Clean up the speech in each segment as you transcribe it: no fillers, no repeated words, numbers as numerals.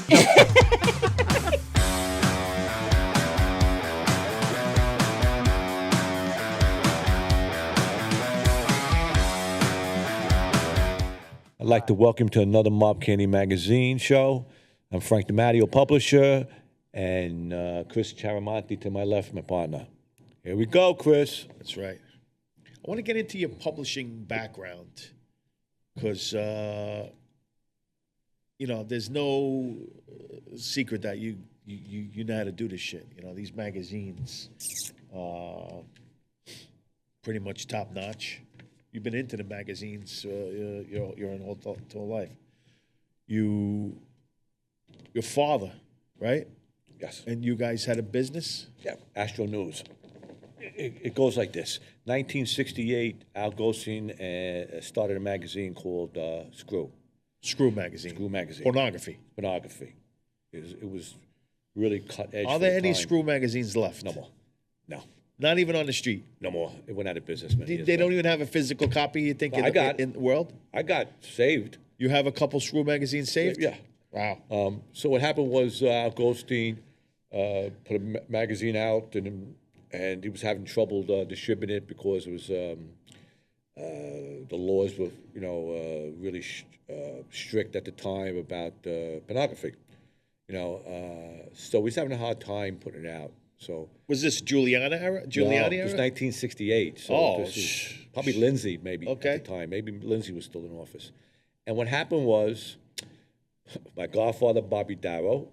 I'd like to welcome to another Mob Candy Magazine show. I'm Frank DiMatteo, publisher, and Chris Chiarmonte to my left, my partner. Here we go, Chris. That's right. I want to get into your publishing background because, there's no secret that you know how to do this shit. These magazines, pretty much top notch. You've been into the magazines your whole life. Your father, right? Yes. And you guys had a business? Yeah, Astro News. It goes like this. 1968, Al Goldstein started a magazine called Screw. Screw magazine. Screw magazine. Pornography. Pornography. It was really cut edge. Are there any Screw magazines left? No more. No. Not even on the street? No more. It went out of business many years They ago. don't even have a physical copy, you think, in the world? I got saved. You have a couple Screw magazines saved? Yeah. Wow. So what happened was Al Goldstein put a magazine out, and he was having trouble distributing it because it was the laws were really strict at the time about pornography. So he's having a hard time putting it out. So was this Giuliani era? It was 1968. So this is probably Lindsay maybe at the time. Maybe Lindsay was still in office. And what happened was my godfather Bobby Darrow,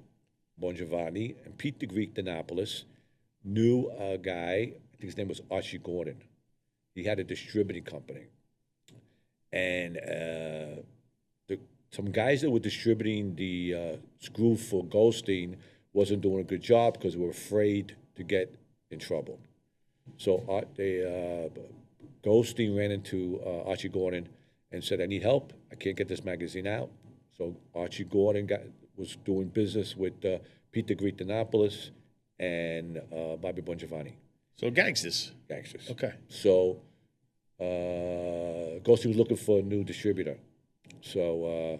Bon Giovanni, and Pete the Greek D'Annapolis knew a guy. I think his name was Archie Gordon. He had a distributing company, and some guys that were distributing the Screw for Goldstein wasn't doing a good job because they were afraid to get in trouble. So Goldstein ran into Archie Gordon and said, "I need help. I can't get this magazine out." So Archie Gordon was doing business with Pete the Greek D'Annapolis and Bobby Bon Giovanni. So gangsters. Gangsters. Okay. So Goldstein was looking for a new distributor. So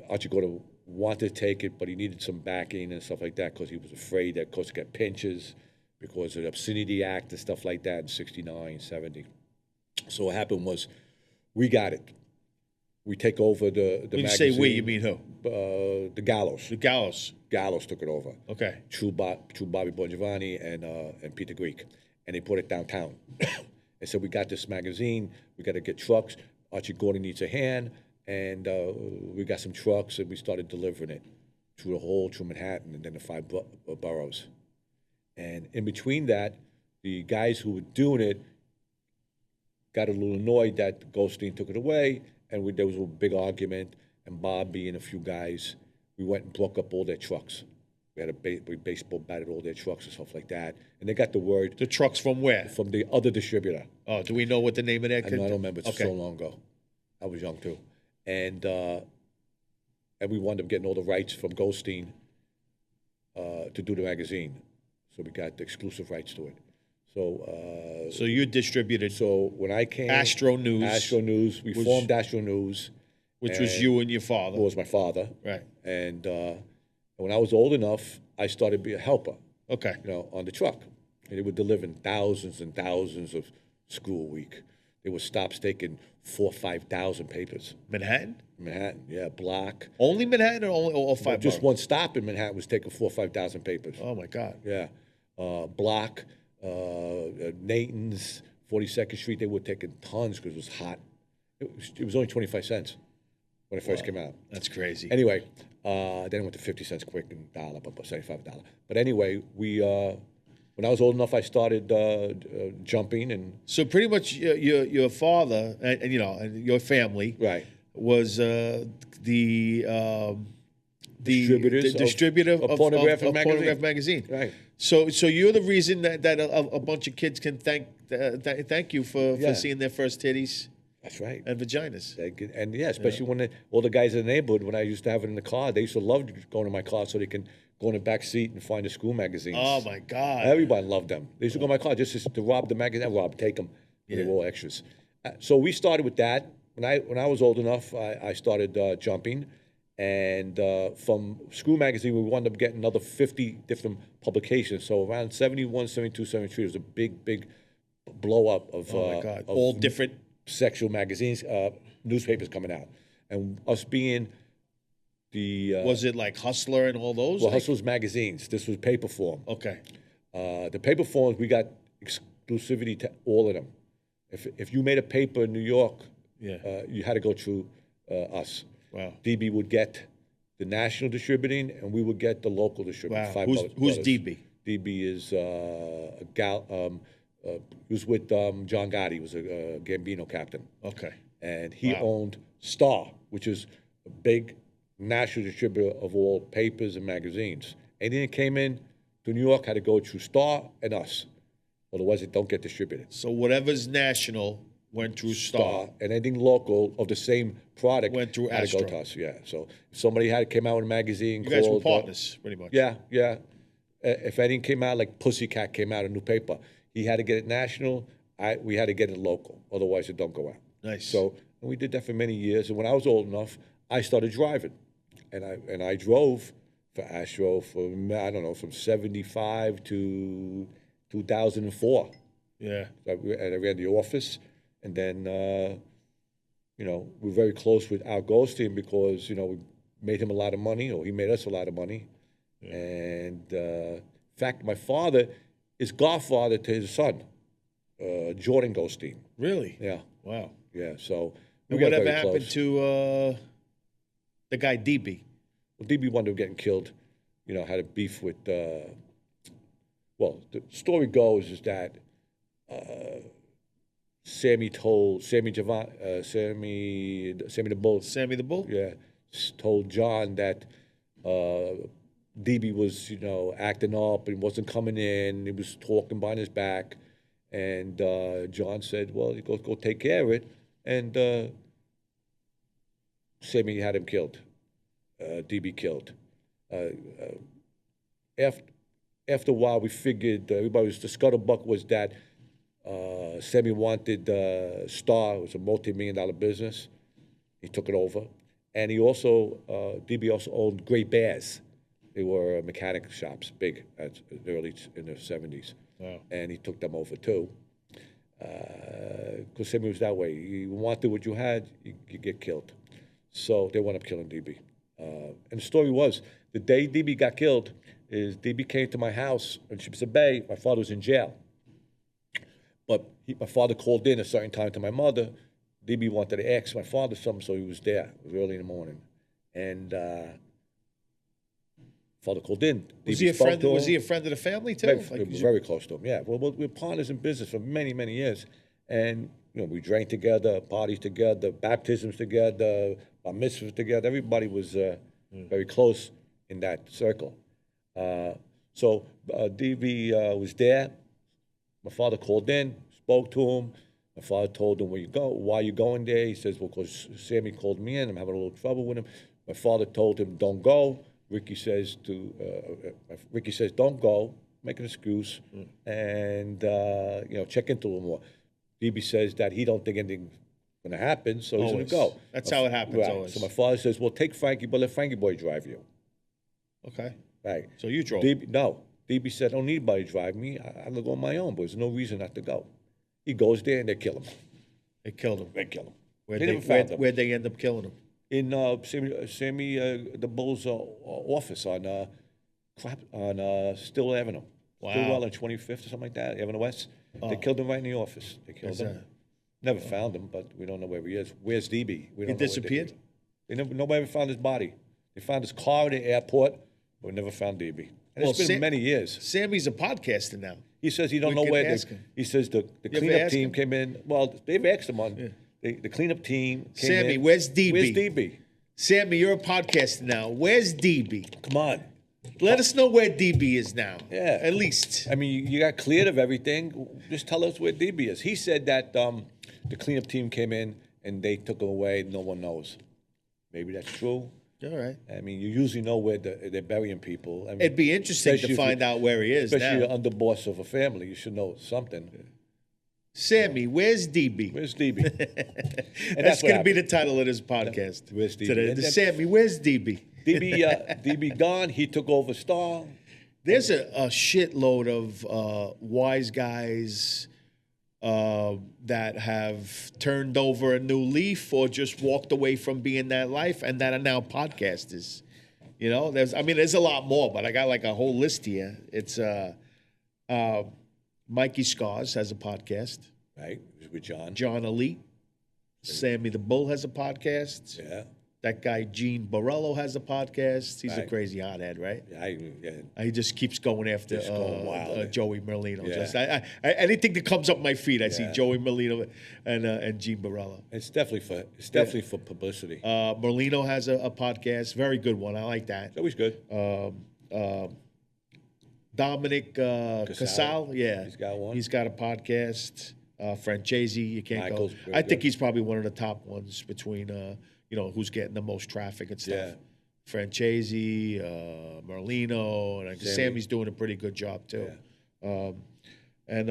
Archie Gordon wanted to take it, but he needed some backing and stuff like that because he was afraid that, of course, get pinches because of the Obscenity Act and stuff like that in 69, 70. So what happened was we got it. We take over the when magazine. You say we, you mean who? The Gallos. The Gallos. Gallos took it over. Okay. True Bobby Bon Giovanni and Peter Greek. And they put it downtown. And so we got this magazine. We got to get trucks. Archie Gordon needs a hand. And we got some trucks, and we started delivering it through Manhattan, and then the 5 boroughs. And in between that, the guys who were doing it got a little annoyed that Goldstein took it away, and there was a big argument. And Bobby and a few guys, we went and broke up all their trucks. We had we baseball batted all their trucks and stuff like that. And they got the word. The trucks from where? From the other distributor. Oh, do we know what the name of that? I don't remember. It's so long ago. I was young too. And we wound up getting all the rights from Goldstein to do the magazine. So we got the exclusive rights to it. So you distributed. So when I came, Astro News. We formed Astro News, which was you and your father. Was my father. Right. And when I was old enough, I started to be a helper. Okay. On the truck, and they were delivering thousands and thousands of Screw a week. There were stops taking 4,000 or 5,000 papers. Manhattan, yeah, block. Only Manhattan, or only all 5? Just one stop in Manhattan was taking 4,000 or 5,000 papers. Oh my God. Yeah, block, Nathan's, 42nd Street. They were taking tons because it was hot. It was only 25 cents when it first came out. That's crazy. Anyway, then it went to 50 cents quick and $1, but $75. But anyway, when I was old enough, I started jumping, and so pretty much your father and your family was the distributor of Pornographic magazine. Right. So you're the reason that a bunch of kids can thank you for seeing their first titties. That's right. And vaginas. And especially when all the guys in the neighborhood, when I used to have it in the car, they used to love going to my car so they can go in the back seat and find the Screw magazines. Oh my God! Everybody loved them. They used to go in my car just to rob the magazine. Take them. They were all extras. So we started with that. When I was old enough, I started jumping, And from Screw Magazine, we wound up getting another 50 different publications. So around 71, 72, 73, it was a big blow up of, Oh my God! of All different. sexual magazines, newspapers coming out. And us being the... Was it like Hustler and all those? well, like- Hustle's magazines. This was paper form. Okay. The paper forms, we got exclusivity to all of them. If you made a paper in New York, Yeah. you had to go through us. Wow. DB would get the national distributing, and we would get the local distributing. Wow. Who's DB? DB is he was with John Gotti. He was a Gambino captain, Okay. and he Wow. owned Star, which is a big national distributor of all papers and magazines. Anything that came in to New York had to go through Star and us, otherwise it don't get distributed. So whatever's national went through Star. And anything local of the same product Went through had to go Astro. to us. Yeah. So if somebody came out with a magazine You guys were called partners, pretty much. yeah. If anything came out, like Pussycat came out, a new paper, he had to get it national. We had to get it local, otherwise it don't go out. Nice. So and we did that for many years. And when I was old enough, I started driving, and I drove for Astro from I don't know from '75 to 2004. Yeah. And I ran the office, and then we're very close with Al Goldstein because we made him a lot of money, or he made us a lot of money. Yeah. And in fact, my father is godfather to his son, Jordan Goldstein. Really? Yeah. Wow. Yeah. So And we got whatever very happened close. to the guy DB? Well, DB wound up getting killed. Had a beef with. Well, the story goes is that Sammy the Bull. Sammy the Bull? Yeah, told John that DB was, acting up and wasn't coming in. He was talking behind his back, and John said, "Well, you go take care of it." And Sammy had him killed. DB killed. After a while, we figured the scuttlebutt was that Sammy wanted Star. It was a multi-million-dollar business. He took it over, and he also DB also owned Great Bears. They were mechanic shops, big in the '70s. Wow. And he took them over too. Because Sammy was that way. You wanted what you had, you get killed. So they wound up killing DB. And the story was, the day DB got killed, is DB came to my house in Ships Bay. My father was in jail. But my father called in a certain time to my mother. DB wanted to ask my father something, so he was there. It was early in the morning. And father called in. Was DB he a spoke friend? to Was him. he a friend of the family too? Very close to him, yeah. Well, we were partners in business for many, many years. And, we drank together, parties together, baptisms together, bar mitzvahs together. Everybody was very close in that circle. So DB was there. My father called in, spoke to him. My father told him, why you going there? He says, well, because Sammy called me in. I'm having a little trouble with him. My father told him, don't go. Ricky says, don't go. Make an excuse. And, check into a little more. DB says that he don't think anything's going to happen, so he's going to go. That's how it happens Right. always. So my father says, well, take Frankie, but let Frankie boy drive you. Okay. Right. So you drove. DB said, I don't need anybody to drive me. I'll go on my own, but there's no reason not to go. He goes there, and they kill him. They killed him. They kill him. Where'd they end up killing him? In Sammy the Bull's office on Still Avenue. Wow. Stillwell on 25th or something like that, Avenue West. They killed him right in the office. They killed him. Never found him, but we don't know where he is. Where's DB? We don't know where disappeared? Nobody ever found his body. They found his car at the airport, but we never found DB. And it's been many years. Sammy's a podcaster now. He says he don't We know can where. ask him. He says the ever cleanup ask team him? came in. Well, they've asked him on the cleanup team. Came Sammy, in. where's DB? Where's DB? Sammy, you're a podcaster now. Where's DB? Come on. Let us know where DB is now. Yeah. At least. I mean, you got cleared of everything. Just tell us where DB is. He said that the cleanup team came in and they took him away. No one knows. Maybe that's true. All right. I mean, you usually know where they're burying people. I mean, It'd be interesting especially to if find out where he is especially now. you're underboss of a family. You should know something. Sammy, where's DB? Where's DB? That's going to be the title of this podcast. Where's DB? Today. And then- Sammy, where's DB? DB gone. He took over Star. There's a shitload of wise guys that have turned over a new leaf or just walked away from being that life and that are now podcasters. You know, there's a lot more, but I got like a whole list here. It's Mikey Scars has a podcast. Right, with John. John Elite. Sammy the Bull has a podcast. Yeah. That guy Gene Borello has a podcast. He's a Right. crazy hothead, right? Yeah. He just keeps going after Just going wild. Joey Merlino. Yeah. Just anything that comes up my feed, I see Yeah. Joey Merlino and Gene Borello. It's definitely for publicity. Merlino has a podcast, very good one. I like that. It's always good. Dominic Casal, yeah, He's got one. He's got a podcast. Francesi, you can't Michael's go. very I think good. he's probably one of the top ones between who's getting the most traffic and stuff. Yeah. Francesi, Merlino, and Sammy's doing a pretty good job too. Yeah. And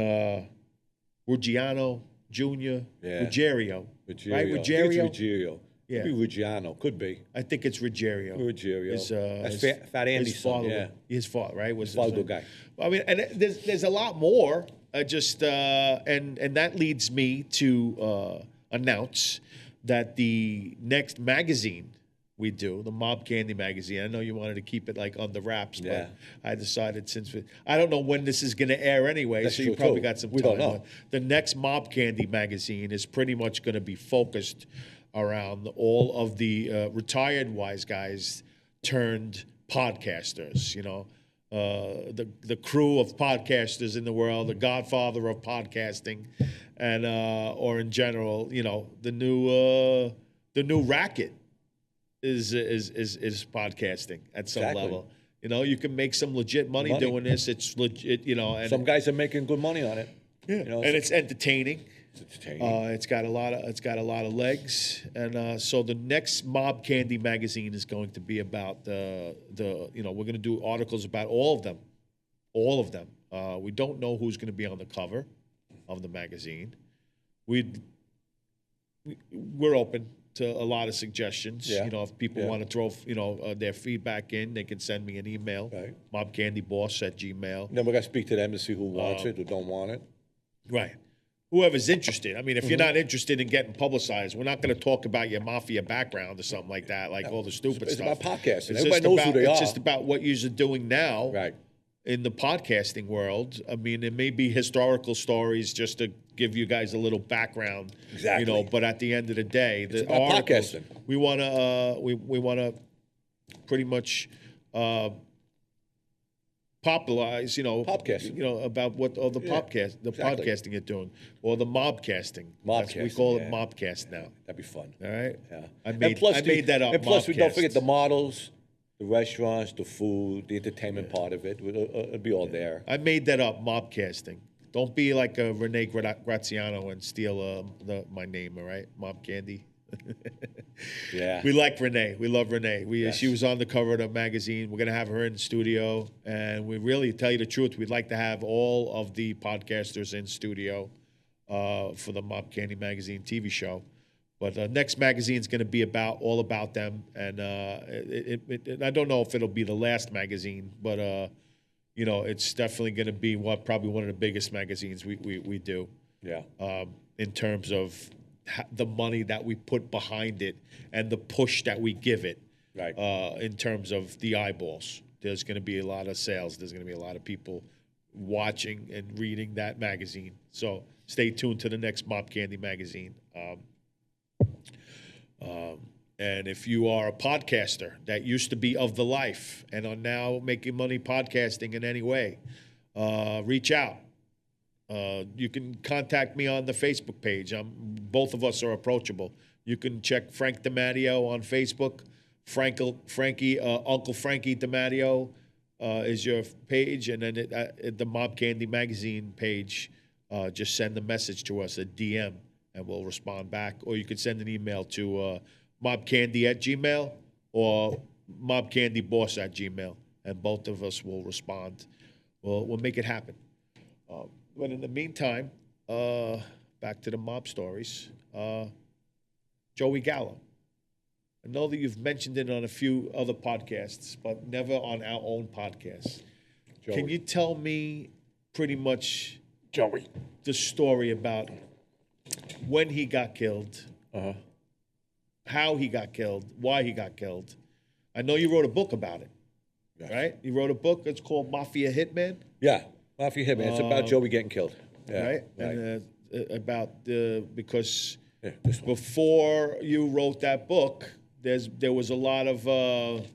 Ruggiano Jr., Yeah. Ruggiero, right? I think it's Ruggiero. Ruggiero. Yeah. Could be Ruggiano. Could be. I think it's Ruggiero. Ruggiero. His, That's his- Fat Andy's his son, father, yeah. His father, right? Was Father guy. I mean, and there's a lot more. And that leads me to announce that the next magazine we do, the Mob Candy magazine. I know you wanted to keep it like on the wraps, Yeah. but I decided I don't know when this is going to air anyway, That's so you true, probably too. got some We time. don't know. But the next Mob Candy magazine is pretty much going to be focused around all of the retired wise guys turned podcasters. You know, the crew of podcasters in the world, the godfather of podcasting, and or in general, you know, the new racket is podcasting at some Exactly. level. You know, you can make some legit money doing this. It's legit, you know, and Some guys are making good money on it. yeah, You know, and it's entertaining. it's entertaining. It's got a lot of legs, and so the next Mob Candy magazine is going to be about the we're going to do articles about all of them. We don't know who's going to be on the cover of the magazine. We're open to a lot of suggestions. Yeah. You know, if people Yeah. want to throw their feedback in, they can send me an email. Right. mobcandyboss@gmail. Then we're gonna speak to them to see who wants it, who don't want it. Right. Whoever's interested. I mean, if you're not interested in getting publicized, we're not going to talk about your mafia background or something like that, like all the stupid It's stuff. about podcasting. It's Everybody just knows about, who they It's are. just about what you're doing now Right. in the podcasting world. I mean, it may be historical stories just to give you guys a little background. Exactly. You know, but at the end of the day, the about articles, podcasting. we want to we want to pretty much popularize, Podcasting. about what all the Yeah, the exactly. podcasting you're doing, or the mobcasting. Mobcasting, We call yeah. it mobcast now. That'd be fun. All right. Yeah. I made that up. And plus, we don't Mobcast. forget the models, the restaurants, the food, the entertainment part of it. It'll be all there. I made that up. Mobcasting. Don't be like a Rene Graziano and steal my name. All right, Mob Candy. Yeah. We like Renee. We love Renee. Yes. She was on the cover of the magazine. We're going to have her in the studio. And we really, tell you the truth, we'd like to have all of the podcasters in studio for the Mob Candy Magazine TV show. But the next magazine is going to be all about them. And I don't know if it'll be the last magazine, but, it's definitely going to be probably one of the biggest magazines we do Yeah. in terms of the money that we put behind it and the push that we give it. Right. In terms of the eyeballs. There's going to be a lot of sales. There's going to be a lot of people watching and reading that magazine. So stay tuned to the next Mob Candy magazine. And if you are a podcaster that used to be of the life and are now making money podcasting in any way, reach out. You can contact me on the Facebook page. Both of us are approachable. You can check Frank DiMatteo on Facebook. Uncle Frankie DiMatteo is your page, and then the Mob Candy Magazine page, just send a message to us, a DM, and we'll respond back. Or you can send an email to mobcandy@gmail or mobcandyboss@gmail, and both of us will respond. We'll make it happen. But in the meantime, back to the mob stories. Joey Gallo. I know that you've mentioned it on a few other podcasts, but never on our own podcast. Joey. Can you tell me pretty much Joey. the story about when he got killed, how he got killed, why he got killed? I know you wrote a book about it, right? You wrote a book. It's called Mafia Hitman. Yeah, Mafia Hitman. It's about Joey getting killed. Yeah, Right? And because Yeah, this one. before you wrote that book, there was a lot of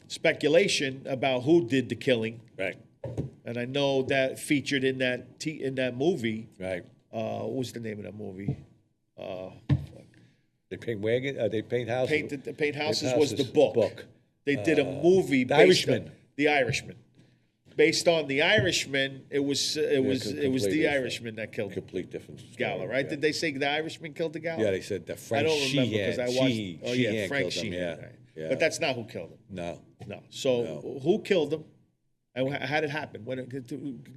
speculation about who did the killing, Right, and I know that featured in that movie. right. What was the name of that movie? They paint wagon. They paint houses. Paint Houses was the book. They did a movie. The based Irishman. On, the Irishman. Based on The Irishman, it was completely The different. Irishman that killed Complete difference. Gallo, right? Yeah. Did they say The Irishman killed the Gallo? Yeah, they said that I Frank don't remember because Sheehan. I watched. Sheehan Frank killed him. Sheehan. Yeah, Right. yeah. But that's not who killed him. No. No. So who killed him? And how did it happen?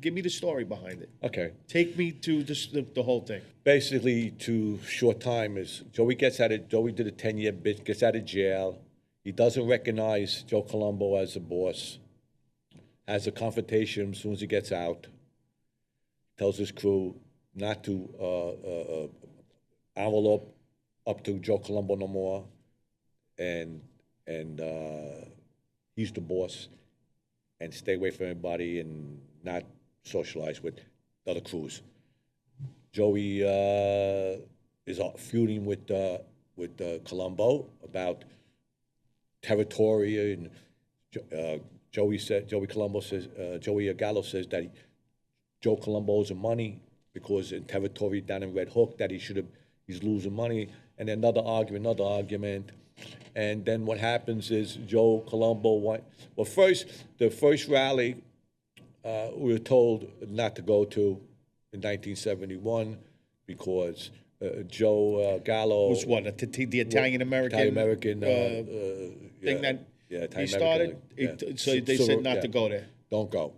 Give me the story behind it. Okay. Take me to the whole thing. Basically, to short time is Joey Joey did a 10-year bit, gets out of jail. He doesn't recognize Joe Colombo as the boss. Has a confrontation as soon as he gets out. Tells his crew not to envelope up to Joe Colombo no more. And he's the boss. And stay away from everybody and not socialize with the other crews. Joey is feuding with Colombo about territory, and Joey Gallo says that Joe Colombo owes him money because in territory down in Red Hook that he's losing money, and then another argument. And then what happens is Joe Colombo the first rally we were told not to go to in 1971 because Joe Gallo Was what the Italian American thing that he started. So they said not to go there. Don't go,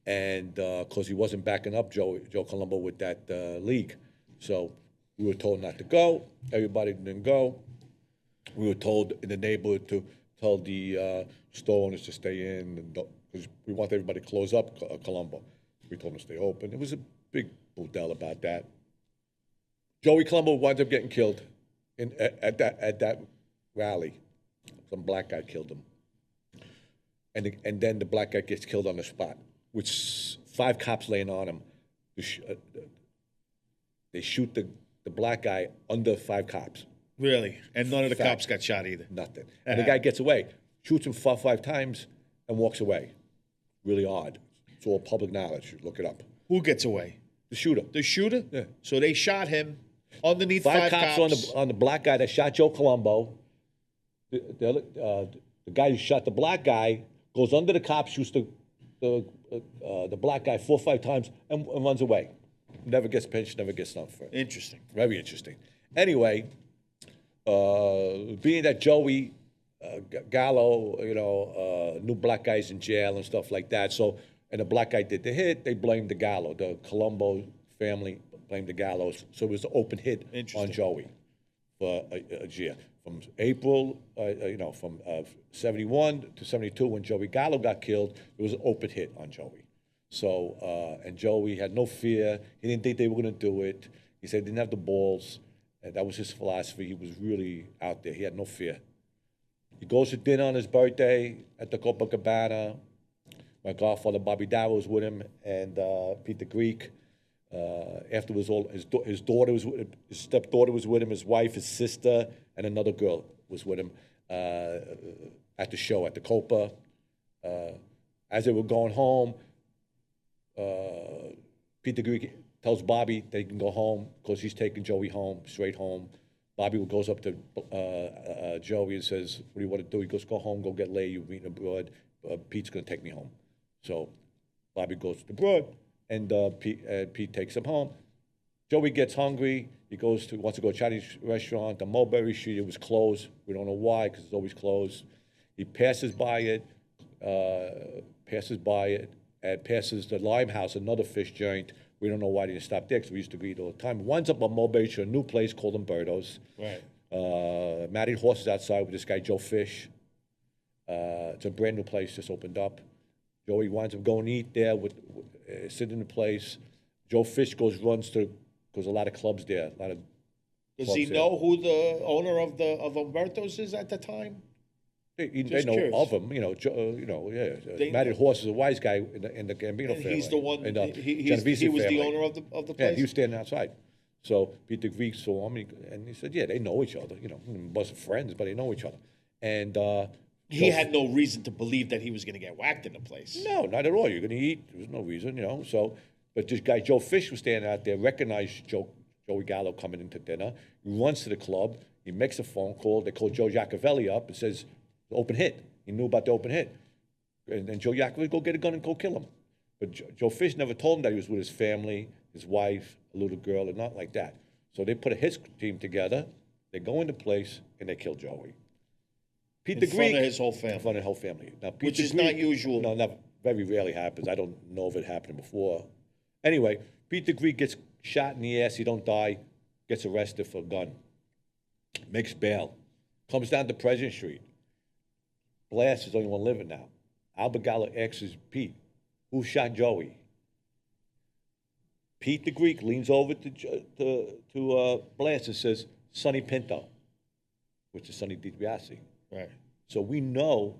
and because he wasn't backing up Joe Colombo with that league, so we were told not to go. Everybody didn't go. We were told in the neighborhood to tell the store owners to stay in, because we want everybody to close up Colombo. We told them to stay open. It was a big bordel about that. Joey Colombo wound up getting killed at that rally. Some black guy killed him, and then the black guy gets killed on the spot, with 5 cops laying on him. They shoot the black guy under 5 cops. Really? And none of the Fact. cops got shot either. Nothing. And the guy gets away, shoots him 5 times, and walks away. Really odd. It's all public knowledge. Look it up. Who gets away? The shooter. The shooter? Yeah. So they shot him underneath 5 cops. on the black guy that shot Joe Colombo. The guy who shot the black guy goes under the cops, shoots the black guy 4 or 5 times, and runs away. Never gets pinched, never gets nothing for it. Interesting. Very interesting. Anyway, being that Joey Gallo, knew black guys in jail and stuff like that, and the black guy did the hit, they blamed the Gallo. The Colombo family blamed the Gallos, so it was an open hit on Joey for a year. From April, from 71 to 72, when Joey Gallo got killed, it was an open hit on Joey. So, and Joey had no fear. He didn't think they were going to do it. He said he didn't have the balls. And that was his philosophy. He was really out there. He had no fear. He goes to dinner on his birthday at the Copacabana. My godfather, Bobby Darrow, was with him, and Peter Greek. Afterwards, his daughter was with him, his stepdaughter was with him, his wife, his sister, and another girl was with him at the show at the Copa. As they were going home, Peter Greek tells Bobby they can go home because he's taking Joey home, straight home. Bobby goes up to Joey and says, "What do you want to do?" He goes, "Go home, go get laid. You're meeting abroad. Pete's going to take me home." So Bobby goes to abroad, and Pete takes him home. Joey gets hungry. He wants to go to a Chinese restaurant. The Mulberry Street, it was closed. We don't know why, because it's always closed. He passes by it, and passes the Limehouse, another fish joint, We don't know why they didn't stop there because we used to eat all the time. Winds up on Mulberry to a new place called Umberto's. Right. Matted horses outside with this guy, Joe Fish. It's a brand new place, just opened up. Joey winds up going to eat there, sitting in the place. Joe Fish goes a lot of clubs there. A lot of Does he know who the owner of Umberto's is at the time? They know curious. of him, Matted Horse is a wise guy in the Gambino family. He's the one. He was family. the owner of the place. Yeah, he was standing outside. So Peter Greek saw him, and he said, "Yeah, they know each other. Wasn't friends, but they know each other." And he had no reason to believe that he was going to get whacked in the place. No, not at all. You're going to eat. There was no reason, So, but this guy Joe Fish was standing out there, recognized Joey Gallo coming into dinner. He runs to the club. He makes a phone call. They call Joe Giacovelli up and says, "Open hit." He knew about the open hit. And Joe Giacovelli, go get a gun and go kill him. But Joe Fish never told him that he was with his family, his wife, a little girl, and not like that. So they put a hit team together. They go into place, and they kill Joey. Peter Greek. In front of his whole family. In front of the whole family. Now, Which is not usual. No, very rarely happens. I don't know if it happened before. Anyway, Peter Greek gets shot in the ass. He don't die. Gets arrested for a gun. Makes bail. Comes down to President Street. Blast is the only one living now. Albert Gallo asks Pete, "Who shot Joey?" Pete the Greek leans over to Blast and says, "Sonny Pinto," which is Sonny DiBiase. Right. So we know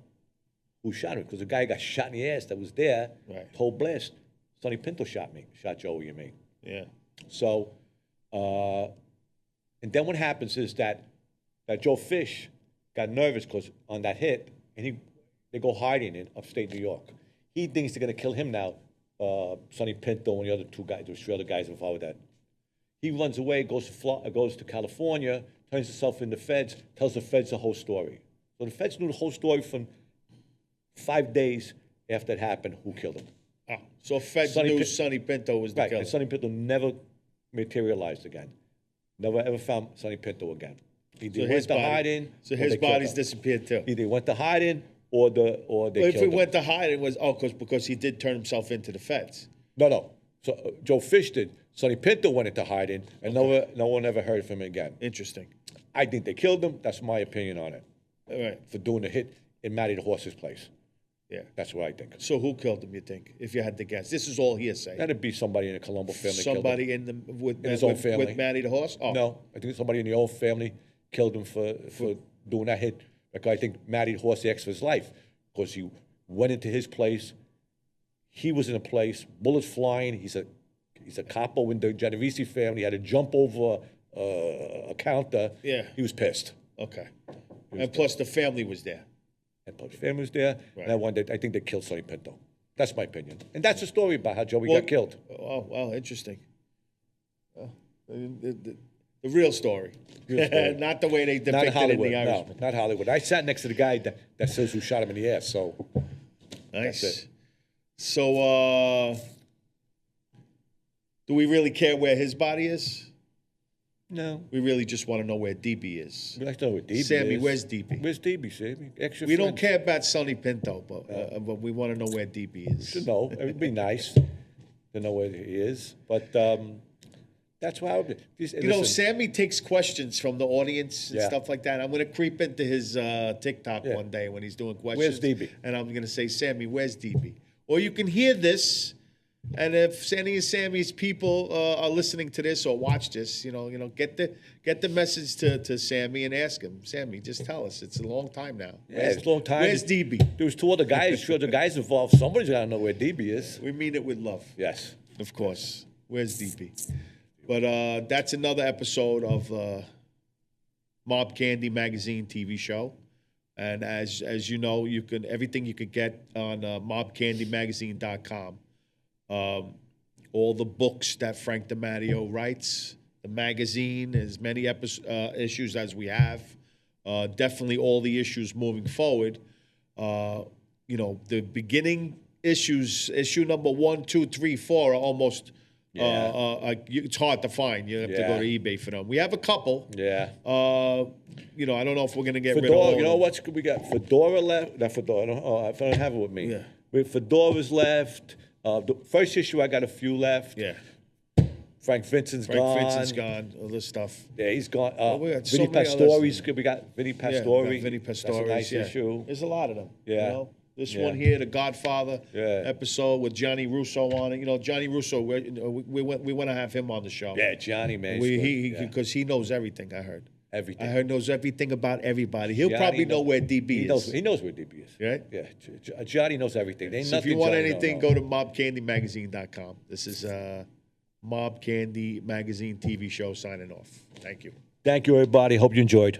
who shot him because the guy got shot in the ass that was there. Right. Told Blast, "Sonny Pinto shot Joey and me." Yeah. So, and then what happens is that Joe Fish got nervous because on that hit, and they go hiding in upstate New York. He thinks they're going to kill him now, Sonny Pinto and the other two guys, there's 3 other guys involved with that. He runs away, goes to California, turns himself in the feds, tells the feds the whole story. So the feds knew the whole story from 5 days after it happened, who killed him. Ah, so feds knew Sonny Pinto was the killer. And Sonny Pinto never materialized again. Never ever found Sonny Pinto again. Either went to hiding. So his body's disappeared too. Either went to hiding or they killed him. If he went to hiding, was because he did turn himself into the feds. No. So Joe Fish did. Sonny Pinto went into hiding, and no one ever heard from him again. Interesting. I think they killed him. That's my opinion on it. All right. For doing the hit in Matty the Horse's place. Yeah. That's what I think. So who killed him, you think, if you had to guess? This is all hearsay. That'd be somebody in the Colombo family. Somebody killed him. with his own family. With Matty the Horse? Oh. No, I think somebody in the old family killed him for doing that hit. Because I think Matty the Horse asked for his life because he went into his place. He was in a place, bullets flying. He's a capo in the Genovese family. He had to jump over a counter. Yeah. He was pissed. Okay. And plus the family was there. And plus the family was there. Right. And I think they killed Sonny Pinto. That's my opinion. And that's the story about how Joey got killed. Oh, wow, interesting. The real story. Not the way they depicted it in the Irishman. No, not Hollywood. I sat next to the guy that says who shot him in the ass, so. Nice. That's it. So, do we really care where his body is? No. We really just want to know where DB is. We like to know where DB is. Sammy, where's DB? Where's DB, Sammy? We don't care about Sonny Pinto, but we want to know where DB is. To know. It would be nice to know where he is. But that's why I would. Sammy takes questions from the audience and stuff like that. I'm going to creep into his TikTok one day when he's doing questions. Where's DB? And I'm going to say, Sammy, where's DB? Or you can hear this. And if any of Sammy's people are listening to this or watch this, get the message to Sammy and ask him, Sammy, just tell us. It's a long time now. Yeah, it's a long time. Where's DB? There was 2 other guys, 3 other guys involved. Somebody's got to know where DB is. We mean it with love. Yes. Of course. Where's DB? But that's another episode of Mob Candy Magazine TV show. And as you know, everything you could get on mobcandymagazine.com. All the books that Frank DiMatteo writes, the magazine, as many issues as we have, definitely all the issues moving forward. The beginning issues, issue number 1, 2, 3, 4 are almost. It's hard to find. You have to go to eBay for them. We have a couple. Yeah. I don't know if we're gonna get rid of Fedora. all. You know what we got? Fedora left. Not Fedora. I don't have it with me. Yeah. With Fedora's left. The first issue, I got a few left. Yeah. Frank Vincent's Frank gone. Vincent's gone. All this stuff. Yeah, he's gone. we got so Vinny many Pastore's. others. We got Vinny Yeah, Pastore. we got Vinny That's Pastore. a nice Yeah. issue. There's a lot of them. Yeah. You know? This Yeah. one here, the Godfather Yeah. episode with Johnny Russo on it. You know, Johnny Russo. We want to have him on the show. Yeah, Johnny, man. Because he knows everything. I heard. Everything. I heard knows everything about everybody. He'll Johnny probably know where DB is. He knows where DB is. Right? Yeah. Johnny knows everything. There ain't So if nothing you want Johnny anything, don't know. go to mobcandymagazine.com. This is Mob Candy Magazine TV show signing off. Thank you. Thank you, everybody. Hope you enjoyed.